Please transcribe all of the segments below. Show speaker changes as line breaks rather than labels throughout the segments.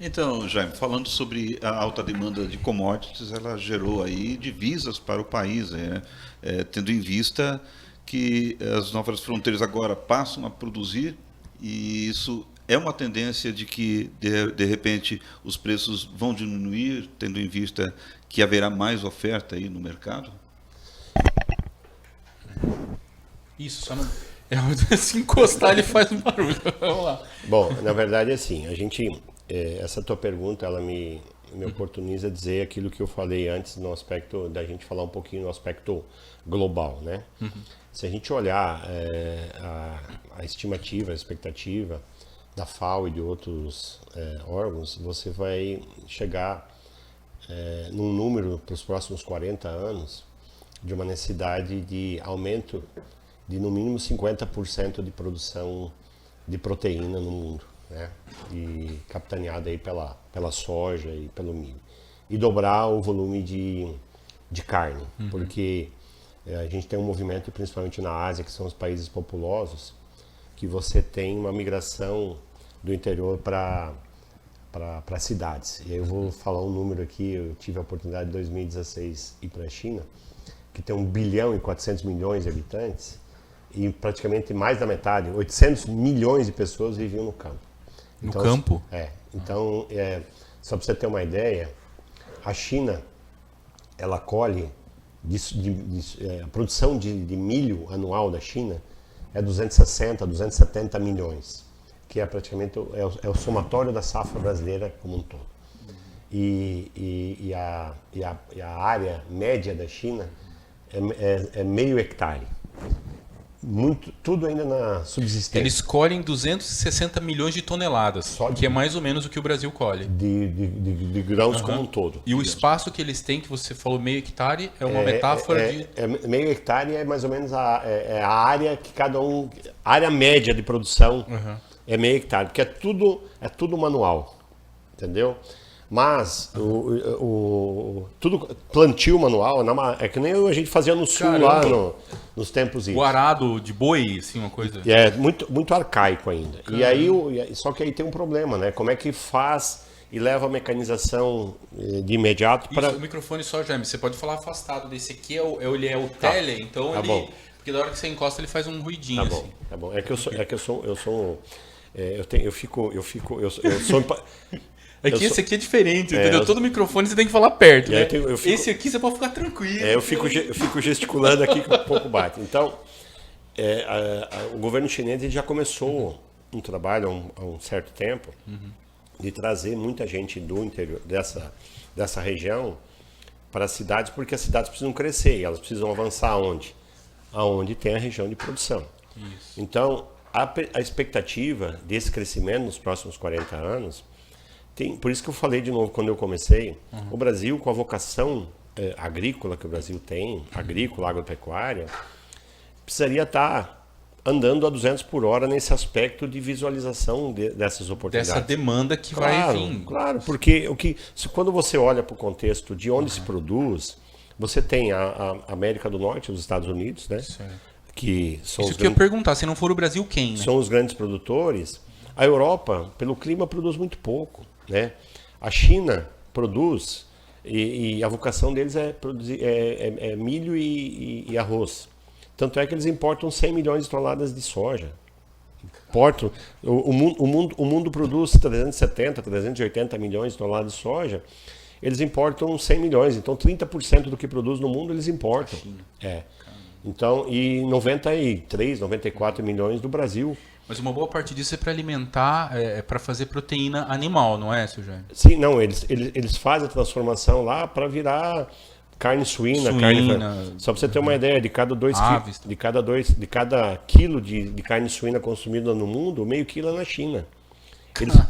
Então, Jaime, falando sobre a alta demanda de commodities, ela gerou aí divisas para o país, né? Tendo em vista que as novas fronteiras agora passam a produzir e isso é uma tendência de que, de repente, os preços vão diminuir, tendo em vista que haverá mais oferta aí no mercado?
Isso, só não. Se encostar, ele faz um barulho. Vamos lá.
Bom, na verdade, assim, essa tua pergunta, ela me oportuniza dizer aquilo que eu falei antes no aspecto da gente falar um pouquinho no aspecto global, né? Se a gente olhar a estimativa, a expectativa da FAO e de outros órgãos, você vai chegar num número para os próximos 40 anos de uma necessidade de aumento de no mínimo 50% de produção de proteína no mundo, né? E capitaneada aí pela soja e pelo milho. E dobrar o volume de carne, porque a gente tem um movimento, principalmente na Ásia, que são os países populosos, que você tem uma migração do interior para cidades. E aí eu vou falar um número aqui, eu tive a oportunidade em 2016 ir para a China, que tem 1 bilhão e 400 milhões de habitantes, e praticamente mais da metade, 800 milhões de pessoas viviam no campo.
No campo?
Então, só para você ter uma ideia, a China, ela colhe, a produção de milho anual da China é 260, 270 milhões, que é praticamente o somatório da safra brasileira como um todo. E a área média da China é meio hectare. Tudo ainda na subsistência.
Eles colhem 260 milhões de toneladas, que é mais ou menos o que o Brasil colhe.
De grãos como um todo.
E o espaço que eles têm, que você falou meio hectare, é uma metáfora de...
Meio hectare é mais ou menos a área que cada um... A área média de produção é meio hectare, porque é tudo manual, entendeu? Mas tudo plantio manual é que nem a gente fazia no sul. Caramba. Lá nos tempos
o arado de boi, assim, uma coisa.
É muito arcaico ainda. Caramba. E aí só que aí tem um problema, né? Como é que faz e leva a mecanização de imediato para...
O microfone só, Jaime, você pode falar afastado desse aqui, ele é o tele, então ele...
Bom.
Porque da hora que você encosta ele faz um ruidinho.
Tá bom,
assim.
Tá bom.
Esse aqui é diferente, entendeu? Todo microfone você tem que falar perto, né? Esse aqui você pode ficar tranquilo.
Eu fico gesticulando aqui que um pouco bate. Então, o governo chinês já começou um trabalho há um certo tempo de trazer muita gente do interior dessa região para as cidades, porque as cidades precisam crescer e elas precisam avançar aonde? Aonde tem a região de produção.
Isso.
Então, a expectativa desse crescimento nos próximos 40 anos... por isso que eu falei de novo quando eu comecei, o Brasil, com a vocação agrícola que o Brasil tem, agrícola, agropecuária, precisaria estar andando a 200 por hora nesse aspecto de visualização dessas oportunidades.
Dessa demanda que vai vir.
Claro, porque quando você olha para o contexto de onde se produz, você tem a América do Norte, os Estados Unidos, né? Que são
Isso que eu ia perguntar, se não for o Brasil, quem? Né?
São os grandes produtores. A Europa, pelo clima, produz muito pouco. Né? A China produz e a vocação deles é produzir milho e arroz. Tanto é que eles importam 100 milhões de toneladas de soja. O mundo produz 370, 380 milhões de toneladas de soja. Eles importam 100 milhões. Então 30% do que produz no mundo eles importam. Então, e 93, 94 milhões do Brasil.
Mas uma boa parte disso é para alimentar, para fazer proteína animal, não é, seu Jaime?
Sim, não, eles fazem a transformação lá para virar carne suína. Só para você ter uma ideia, de cada quilo de carne suína consumida no mundo, meio quilo é na China.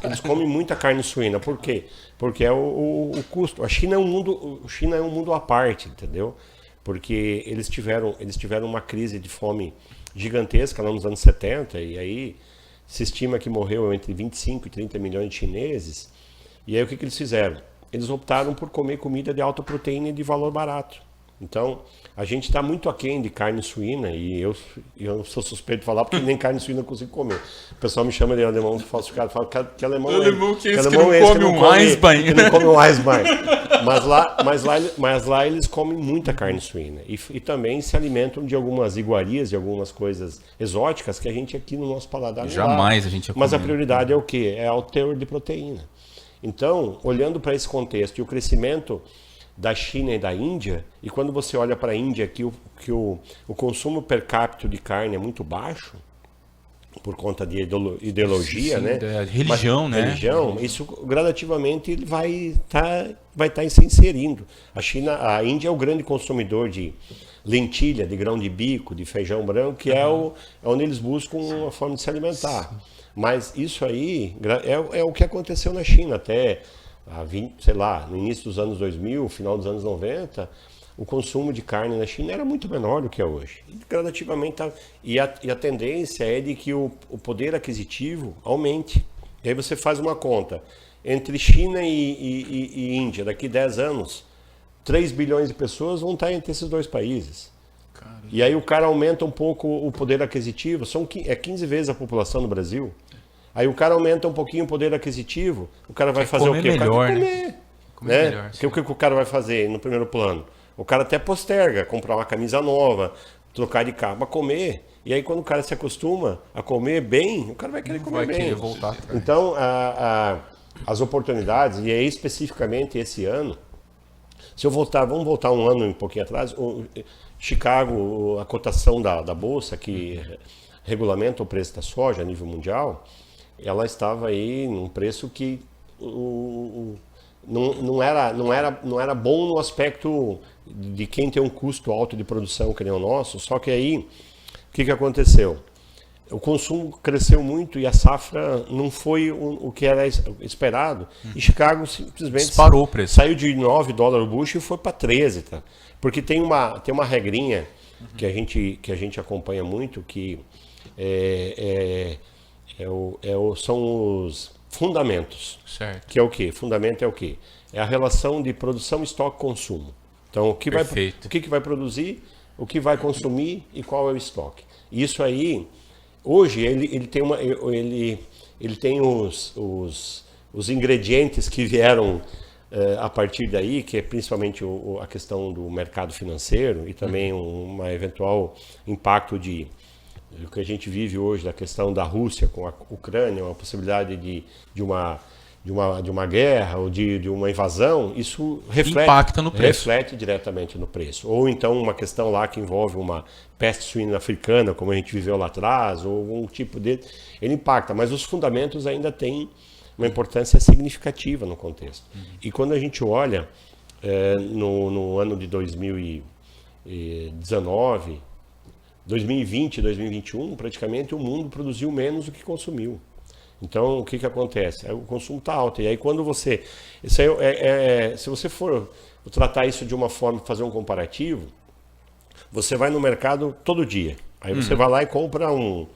Eles comem muita carne suína. Por quê? Porque é o custo. A China é um mundo à parte, entendeu? Porque eles tiveram uma crise de fome gigantesca lá nos anos 70, e aí se estima que morreu entre 25 e 30 milhões de chineses. E aí o que eles fizeram? Eles optaram por comer comida de alta proteína e de valor barato, Então, a gente está muito aquém de carne suína e eu sou suspeito de falar porque nem carne suína eu consigo comer. O pessoal me chama de alemão falsificado, fala que alemão
que esse que não come um Eisbein.
Que não come um Eisbein. Mas lá eles comem muita carne suína e também se alimentam de algumas iguarias, de algumas coisas exóticas que a gente aqui no nosso paladar não
jamais a gente ia comer.
Mas a prioridade é o quê? É o teor de proteína. Então, olhando para esse contexto e o crescimento da China e da Índia, e quando você olha para a Índia que o consumo per capita de carne é muito baixo, por conta de ideologia,
sim,
né?
Religião, né?
Religião, isso gradativamente ele vai estar se inserindo. A Índia é o grande consumidor de lentilha, de grão de bico, de feijão branco, que é onde eles buscam uma forma de se alimentar. Sim. Mas isso aí é o que aconteceu na China até no início dos anos 2000, final dos anos 90, o consumo de carne na China era muito menor do que é hoje. E gradativamente e a tendência é de que o poder aquisitivo aumente. E aí você faz uma conta. Entre China e Índia, daqui 10 anos, 3 bilhões de pessoas vão estar entre esses dois países. Caramba. E aí o cara aumenta um pouco o poder aquisitivo, é 15 vezes a população no Brasil. Aí o cara aumenta um pouquinho o poder aquisitivo, o cara vai fazer o quê?
Melhor,
o cara
vai
comer, né? Melhor, o que o cara vai fazer no primeiro plano? O cara até posterga, comprar uma camisa nova, trocar de carro, mas comer. E aí quando o cara se acostuma a comer bem, o cara vai querer comer bem.
Querer voltar atrás.
Então, as oportunidades, e aí especificamente esse ano, vamos voltar um ano um pouquinho atrás, Chicago, a cotação da bolsa que regulamenta o preço da soja a nível mundial, ela estava aí num preço que não era bom no aspecto de quem tem um custo alto de produção que nem o nosso, só que aí o que aconteceu? O consumo cresceu muito e a safra não foi o que era esperado. E Chicago simplesmente
disparou o preço.
Saiu de $9 o bushel e foi para 13, tá? Porque tem uma regrinha que a gente acompanha muito, que são os fundamentos.
Certo.
Que é o quê? Fundamento é o quê? É a relação de produção, estoque, consumo. Então, o que vai produzir, o que vai consumir e qual é o estoque. Isso aí, hoje, ele tem os ingredientes que vieram a partir daí, que é principalmente a questão do mercado financeiro e também um eventual impacto o que a gente vive hoje, da questão da Rússia com a Ucrânia, uma possibilidade de uma guerra ou de uma invasão, isso
impacta no preço.
Reflete diretamente no preço. Ou então uma questão lá que envolve uma peste suína africana, como a gente viveu lá atrás, ou algum tipo ele impacta, mas os fundamentos ainda têm uma importância significativa no contexto. E quando a gente olha no ano de 2019, 2020 e 2021, praticamente o mundo produziu menos do que consumiu. Então, o que acontece? O consumo está alto. E aí, quando você... se você for tratar isso de uma forma, fazer um comparativo, você vai no mercado todo dia. Aí você vai lá e compra um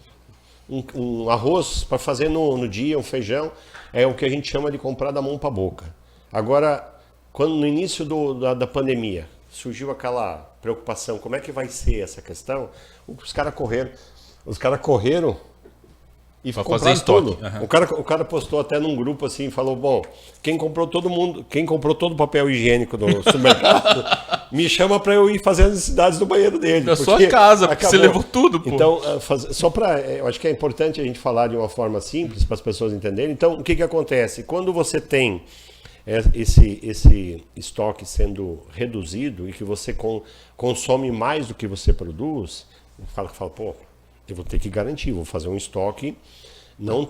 arroz para fazer no dia, um feijão. É o que a gente chama de comprar da mão para a boca. Agora, no início da pandemia, surgiu aquela preocupação, como é que vai ser essa questão? Os caras correram e compraram tudo. O cara postou até num grupo assim, falou, bom, quem comprou todo o papel higiênico do supermercado, me chama para eu ir fazer as necessidades do banheiro dele.
Da sua casa, porque você levou tudo, pô.
Então, eu acho que é importante a gente falar de uma forma simples para as pessoas entenderem. Então, o que acontece? Quando você tem esse estoque sendo reduzido e que você consome mais do que você produz, fala, pô, eu vou ter que garantir, vou fazer um estoque não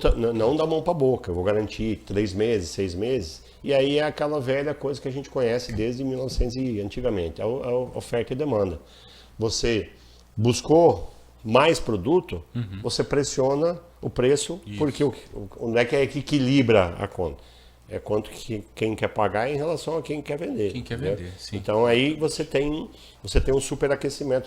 da mão para a boca, eu vou garantir 3 meses, 6 meses, e aí é aquela velha coisa que a gente conhece desde 1900 e antigamente, a oferta e demanda. Você buscou mais produto, você pressiona o preço, porque onde é que equilibra a conta? É quanto que quem quer pagar em relação a quem quer vender.
Quem quer vender, sim.
Então aí você tem um superaquecimos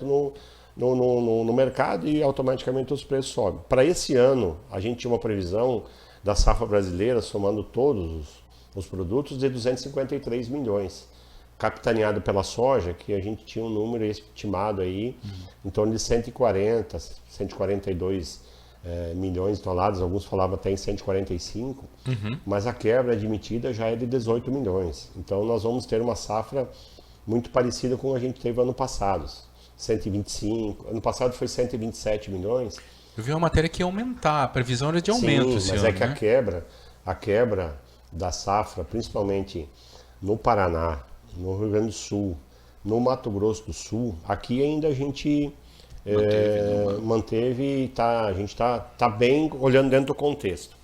no mercado e automaticamente os preços sobem. Para esse ano, a gente tinha uma previsão da safra brasileira, somando todos os produtos, de 253 milhões. capitaneado pela soja, que a gente tinha um número estimado aí em torno de 142 milhões de toneladas, alguns falavam até em 145, mas a quebra admitida já é de 18 milhões. Então nós vamos ter uma safra muito parecida com a gente teve ano passado, 125, ano passado foi 127 milhões.
Eu vi uma matéria que ia aumentar, a previsão era de aumento.
Sim, mas é que a quebra da safra, principalmente no Paraná, no Rio Grande do Sul, no Mato Grosso do Sul, aqui ainda a gente manteve e a gente tá bem olhando dentro do contexto.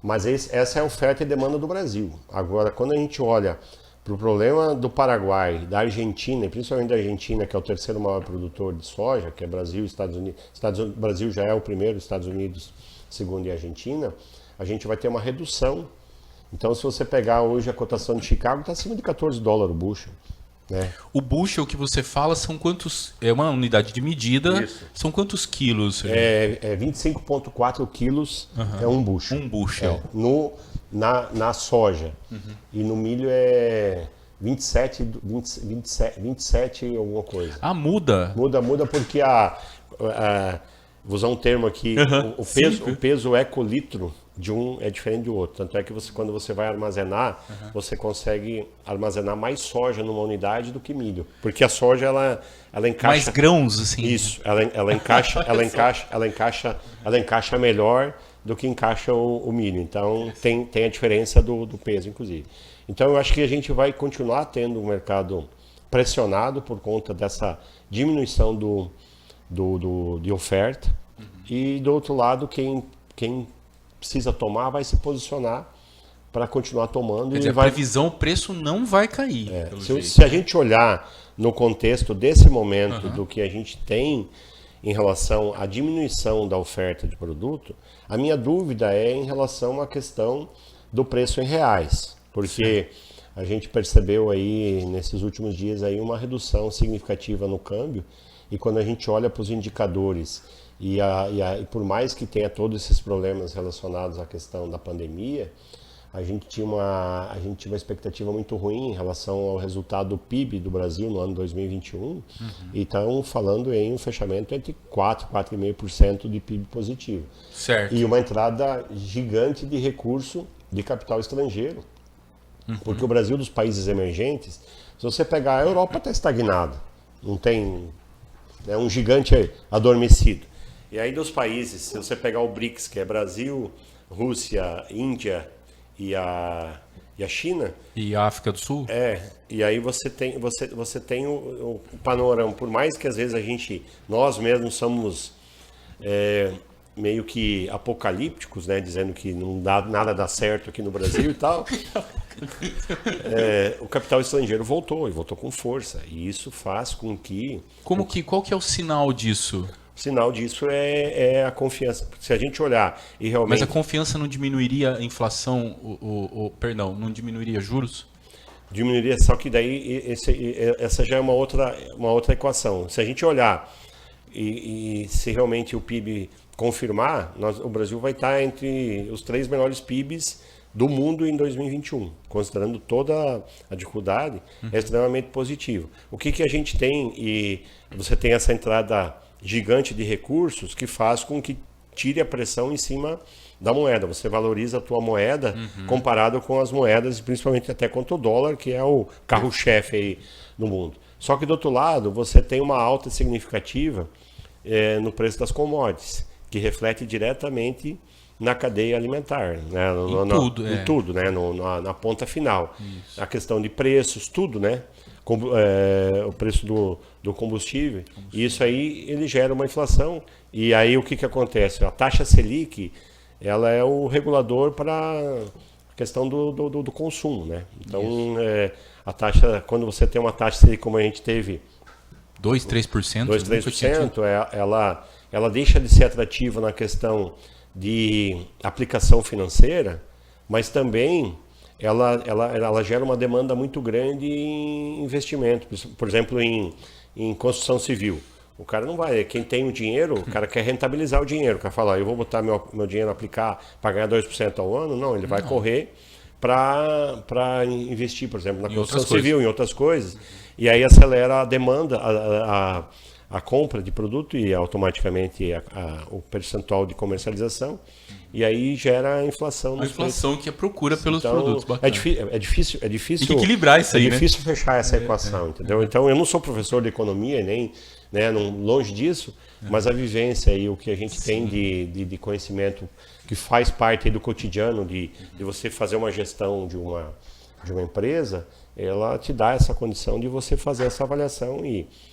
Mas essa é a oferta e demanda do Brasil. Agora, quando a gente olha para o problema do Paraguai, da Argentina, e principalmente da Argentina, que é o terceiro maior produtor de soja, que é Brasil e Estados Unidos. Brasil já é o primeiro, Estados Unidos segundo e Argentina, a gente vai ter uma redução. Então, se você pegar hoje a cotação de Chicago, está acima de $14 o bushel. Né?
O bushel que você fala são quantos? É uma unidade de medida. Isso. São quantos quilos?
É 25,4 quilos é um bushel.
Um bushel.
Na soja. E no milho é 27 alguma coisa.
Ah, muda?
Muda porque vou usar um termo aqui, o peso ecolitro de um é diferente do outro. Tanto é que quando você vai armazenar, você consegue armazenar mais soja numa unidade do que milho. Porque a soja, ela encaixa...
Mais grãos, assim.
Isso, ela encaixa melhor do que encaixa o milho. Então, tem a diferença do peso, inclusive. Então, eu acho que a gente vai continuar tendo um mercado pressionado por conta dessa diminuição de oferta. E, do outro lado, quem precisa tomar vai se posicionar para continuar tomando.
Quer dizer, a previsão, o preço não vai cair.
Se a gente olhar no contexto desse momento do que a gente tem em relação à diminuição da oferta de produto, a minha dúvida é em relação à questão do preço em reais, porque a gente percebeu aí nesses últimos dias aí uma redução significativa no câmbio, e quando a gente olha para os indicadores e por mais que tenha todos esses problemas relacionados à questão da pandemia, a gente tinha uma expectativa muito ruim em relação ao resultado do PIB do Brasil no ano 2021, e estão falando em um fechamento entre 4,5% de PIB positivo.
Certo.
E uma entrada gigante de recurso de capital estrangeiro. Porque o Brasil, dos países emergentes, se você pegar a Europa, está estagnado. Não tem... É um gigante adormecido. E aí dos países, se você pegar o BRICS, que é Brasil, Rússia, Índia e a China...
E a África do Sul?
E aí você tem o panorama, por mais que às vezes nós mesmos somos meio que apocalípticos, né, dizendo que nada dá certo aqui no Brasil e tal, o capital estrangeiro voltou com força, e isso faz com que...
Qual que é o sinal disso?
O sinal disso é a confiança. Se a gente olhar e realmente...
Mas a confiança não diminuiria a inflação, perdão, não diminuiria juros?
Diminuiria, só que daí essa já é uma outra equação. Se a gente olhar e se realmente o PIB confirmar, o Brasil vai estar entre os 3 melhores PIBs do mundo em 2021, considerando toda a dificuldade, é extremamente positivo. O que a gente tem, e você tem essa entrada gigante de recursos que faz com que tire a pressão em cima da moeda. Você valoriza a tua moeda comparado com as moedas, principalmente até contra o dólar, que é o carro-chefe aí no mundo. Só que do outro lado, você tem uma alta significativa no preço das commodities, que reflete diretamente na cadeia alimentar, né? Em tudo, né? Na ponta final. Isso. A questão de preços, tudo, né? O preço do combustível. E isso aí ele gera uma inflação. E aí o que acontece? A taxa Selic, ela é o regulador para a questão do consumo, né? Então, a taxa, quando você tem uma taxa Selic como a gente teve...
2-3%?
2-3%, ela deixa de ser atrativa na questão de aplicação financeira, mas também ela gera uma demanda muito grande em investimento, por exemplo, em construção civil. O cara não vai, quem tem o dinheiro, o cara quer rentabilizar o dinheiro, quer falar, eu vou botar meu dinheiro a aplicar para ganhar 2% ao ano, não, ele vai correr para investir, por exemplo, na construção civil, em outras coisas. E aí acelera a demanda, a compra de produto e automaticamente o percentual de comercialização. E aí gera a inflação.
A inflação preços. Que é procura pelos produtos.
É difícil
tem que equilibrar isso aí,
né? É difícil fechar essa equação, entendeu? Então eu não sou professor de economia, nem longe disso, mas a vivência e o que a gente tem de conhecimento que faz parte do cotidiano de você fazer uma gestão de uma empresa, ela te dá essa condição de você fazer essa avaliação e